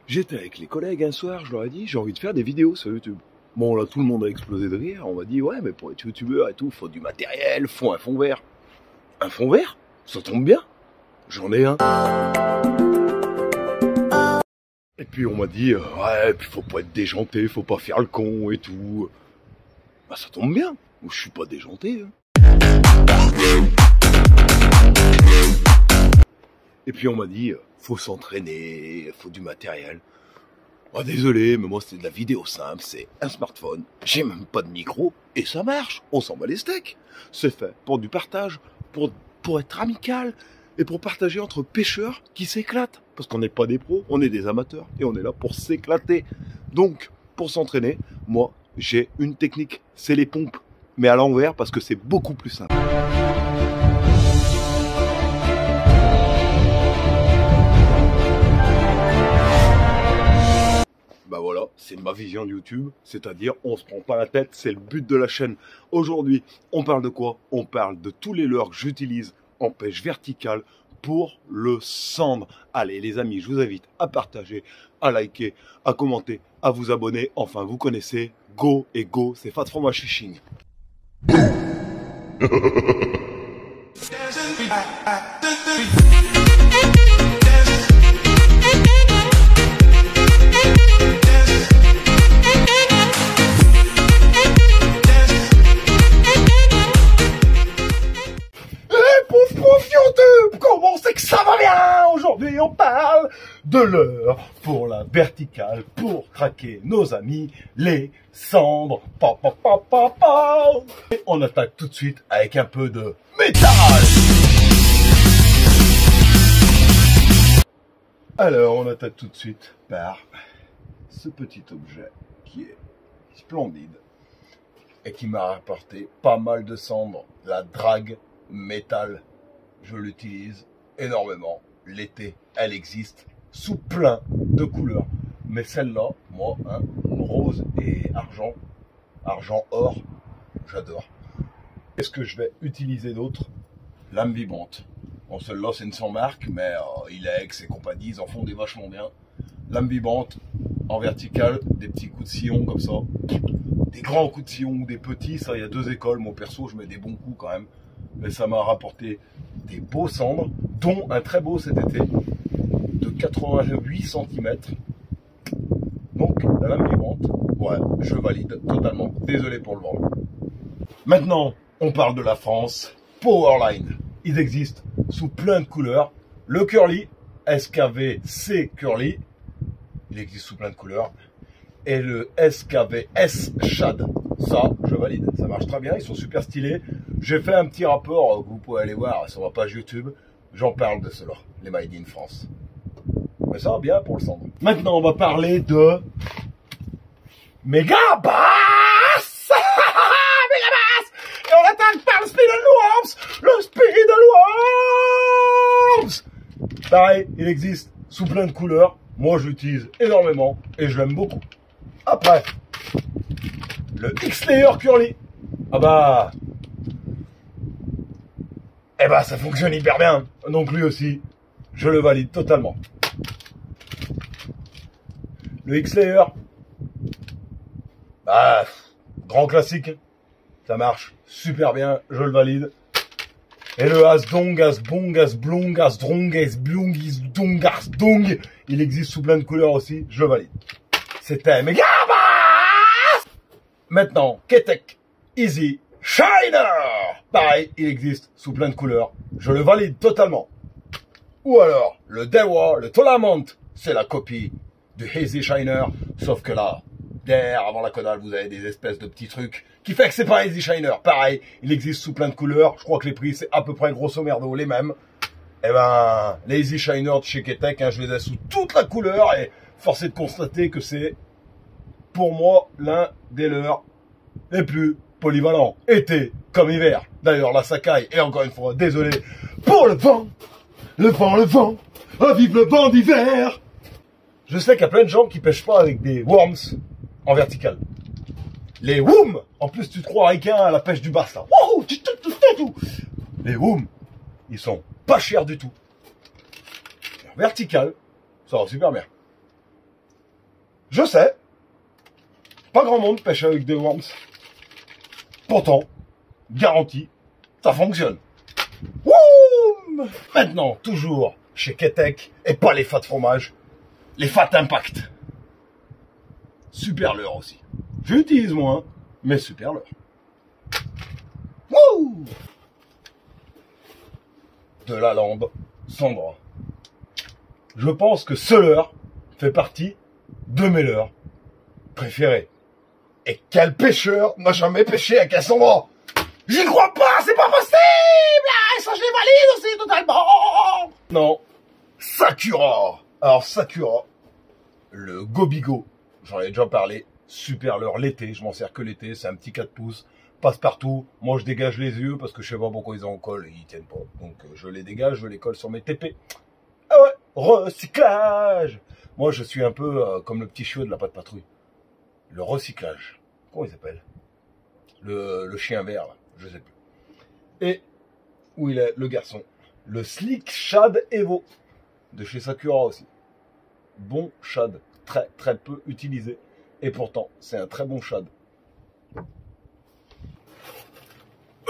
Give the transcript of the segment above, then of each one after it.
J'étais avec les collègues un soir, je leur ai dit, j'ai envie de faire des vidéos sur YouTube. Bon, là, tout le monde a explosé de rire. On m'a dit, ouais, mais pour être youtubeur et tout, faut du matériel, faut un fond vert. Un fond vert? Ça tombe bien. J'en ai un. Et puis on m'a dit, ouais, puis faut pas être déjanté, faut pas faire le con et tout. Bah ça tombe bien. Je suis pas déjanté. Hein. Et puis on m'a dit, faut s'entraîner, faut du matériel. Oh, désolé, mais moi c'est de la vidéo simple, c'est un smartphone, j'ai même pas de micro, et ça marche, on s'en bat les steaks. C'est fait pour du partage, pour être amical, et pour partager entre pêcheurs qui s'éclatent. Parce qu'on n'est pas des pros, on est des amateurs, et on est là pour s'éclater. Donc, pour s'entraîner, moi, j'ai une technique, c'est les pompes, mais à l'envers, parce que c'est beaucoup plus simple. Bah voilà, c'est ma vision de YouTube, c'est-à-dire on se prend pas la tête, c'est le but de la chaîne. Aujourd'hui, on parle de quoi? On parle de tous les leurres que j'utilise en pêche verticale pour le cendre. Allez les amis, je vous invite à partager, à liker, à commenter, à vous abonner. Enfin, vous connaissez, go et go, c'est Fat Fromage Fishing. Comment c'est que ça va bien? Aujourd'hui on parle de l'heure pour la verticale, pour craquer nos amis, les cendres. Et on attaque tout de suite avec un peu de métal. Alors on attaque tout de suite par ce petit objet qui est splendide et qui m'a rapporté pas mal de cendres, la drague métal. Je l'utilise énormément. L'été, elle existe sous plein de couleurs. Mais celle-là, moi, hein, rose et argent, or, j'adore. Qu'est-ce que je vais utiliser d'autre? Lame vibrante. Bon, celle-là, c'est une sans marque, mais Ilex et compagnie, ils en font des vachement bien. Lame vibrante, en verticale, des petits coups de sillon comme ça. Des grands coups de sillon ou des petits, ça, il y a deux écoles. Mon perso, je mets des bons coups quand même. Mais ça m'a rapporté des beaux cendres, dont un très beau cet été, de 88 cm. Donc, la lame vibrante, ouais, je valide totalement. Désolé pour le vent. Maintenant, on parle de la France. Powerline. Ils existent sous plein de couleurs. Le curly, SKV-C curly, il existe sous plein de couleurs. Et le SKV-S Shad, ça, je valide. Ça marche très bien, ils sont super stylés. J'ai fait un petit rapport que vous pouvez aller voir sur ma page YouTube. J'en parle de cela, les Made in France. Mais ça va bien pour le cendre. Maintenant, on va parler de Méga Bass. Méga Bass. Et on attaque par le Speed Worms. Le Speed Worms. Pareil, il existe sous plein de couleurs. Moi, je l'utilise énormément et je l'aime beaucoup. Après, le X-Layer Curly. Ah bah... Eh bah, ça fonctionne hyper bien. Donc lui aussi, je le valide totalement. Le X-Layer. Bah, grand classique. Ça marche super bien, je le valide. Et le Asdong, Asbong, Asblong, Asdrong, Asblong, Asdong, Asdong. Il existe sous plein de couleurs aussi, je le valide. C'était méga bass. Maintenant, Ketek Easy Shiner. Pareil, il existe sous plein de couleurs, je le valide totalement. Ou alors, le Dewa, le Tolamont, c'est la copie du Easy Shiner, sauf que là, derrière, avant la caudale, vous avez des espèces de petits trucs qui fait que c'est pas un Easy Shiner. Pareil, il existe sous plein de couleurs. Je crois que les prix, c'est à peu près grosso merdo les mêmes. Eh ben, les Easy Shiner de chez Ketek, hein, je les ai sous toute la couleur et force est de constater que c'est, pour moi, l'un des leurs les plus polyvalents. Été comme hiver. D'ailleurs, la Sakai, et encore une fois, désolé pour le vent. Le vent, le vent. Oh, vive le vent d'hiver. Je sais qu'il y a plein de gens qui pêchent pas avec des worms en vertical. Les woom, en plus tu te crois ricain à la pêche du bass là. Wouhou, les woom, ils sont pas chers du tout. En vertical, ça va super bien. Je sais, pas grand monde pêche avec des worms. Pourtant, garantie, ça fonctionne. Wouh! Maintenant, toujours chez Ketek, et pas les fats fromage, les fats impact. Super leurre aussi. J'utilise moins, mais super leurre. Wouh! De la lande, Sandra. Je pense que ce leurre fait partie de mes leurres préférés. Et quel pêcheur n'a jamais pêché avec un Sandra? J'y crois pas, c'est pas possible! Ah, ça je les valide aussi totalement! Non, Sakura. Alors Sakura, le Gobigo, j'en ai déjà parlé, super leurre l'été, je m'en sers que l'été, c'est un petit 4 pouces, passe partout, moi je dégage les yeux parce que je sais pas pourquoi ils en collent, ils tiennent pas. Donc je les dégage, je les colle sur mes TP. Ah ouais, recyclage! Moi je suis un peu comme le petit chiot de la patte patrouille. Le recyclage. Comment il s'appelle? Le chien vert, là. Je sais plus. Et où il est, le garçon? Le Slick Shad Evo. De chez Sakura aussi. Bon shad. Très très peu utilisé. Et pourtant, c'est un très bon shad.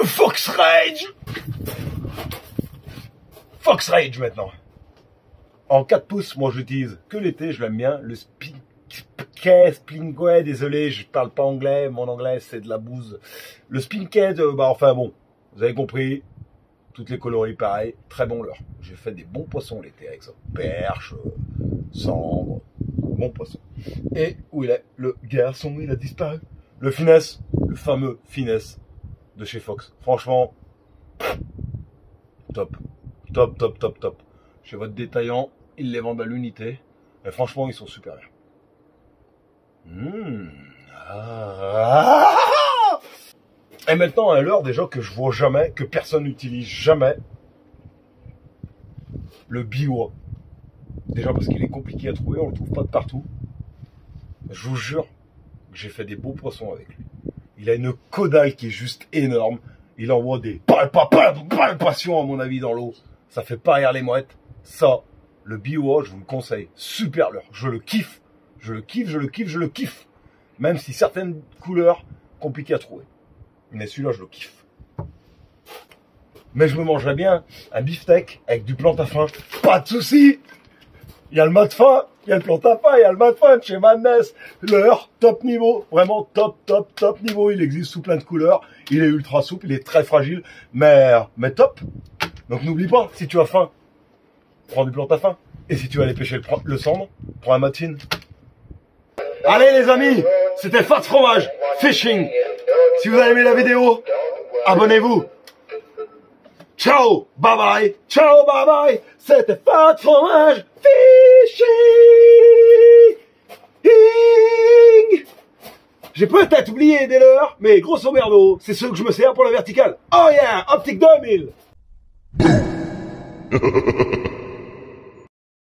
Fox Rage! Fox Rage maintenant. En 4 pouces, moi j'utilise que l'été, je l'aime bien. Le Spinquet, désolé, je parle pas anglais, mon anglais c'est de la bouse. Le Spinquet, enfin bon, vous avez compris, toutes les coloris pareil, très bon leurre. J'ai fait des bons poissons l'été avec ça. Perche, cendre, bon poisson. Et où il est? Le garçon, il a disparu. Le Finesse, le fameux Finesse de chez Fox. Franchement, top, top, top, top, top. Chez votre détaillant, ils les vendent à l'unité. Et franchement, ils sont super bien. Et maintenant, un leurre déjà que je vois jamais, que personne n'utilise jamais. Le biwa. Déjà parce qu'il est compliqué à trouver, on le trouve pas de partout. Je vous jure que j'ai fait des beaux poissons avec lui. Il a une caudale qui est juste énorme. Il envoie des palpations à mon avis dans l'eau. Ça fait pas rire les mouettes. Ça, le biwa, je vous le conseille. Super leurre. Je le kiffe. Je le kiffe, je le kiffe, je le kiffe. Même si certaines couleurs, compliquées à trouver. Mais celui-là, je le kiffe. Mais je me mangerais bien un beefsteak avec du plantain-fin. Pas de souci. Il y a le mat fin, il y a le plantain-fin, il y a le mat fin de chez Madness. Leurre, top niveau. Vraiment top, top, top niveau. Il existe sous plein de couleurs. Il est ultra souple, il est très fragile. Mais top. Donc n'oublie pas, si tu as faim, prends du plantain-fin. Et si tu vas aller pêcher le cendre, prends un mat fine. Allez les amis, c'était Fat Fromage Fishing. Si vous avez aimé la vidéo, abonnez-vous. Ciao, bye bye. Ciao, bye bye. C'était Fat Fromage Fishing. J'ai peut-être oublié des leurres, mais grosso merdo, c'est ceux que je me sers pour la verticale. Oh yeah, Optique 2000.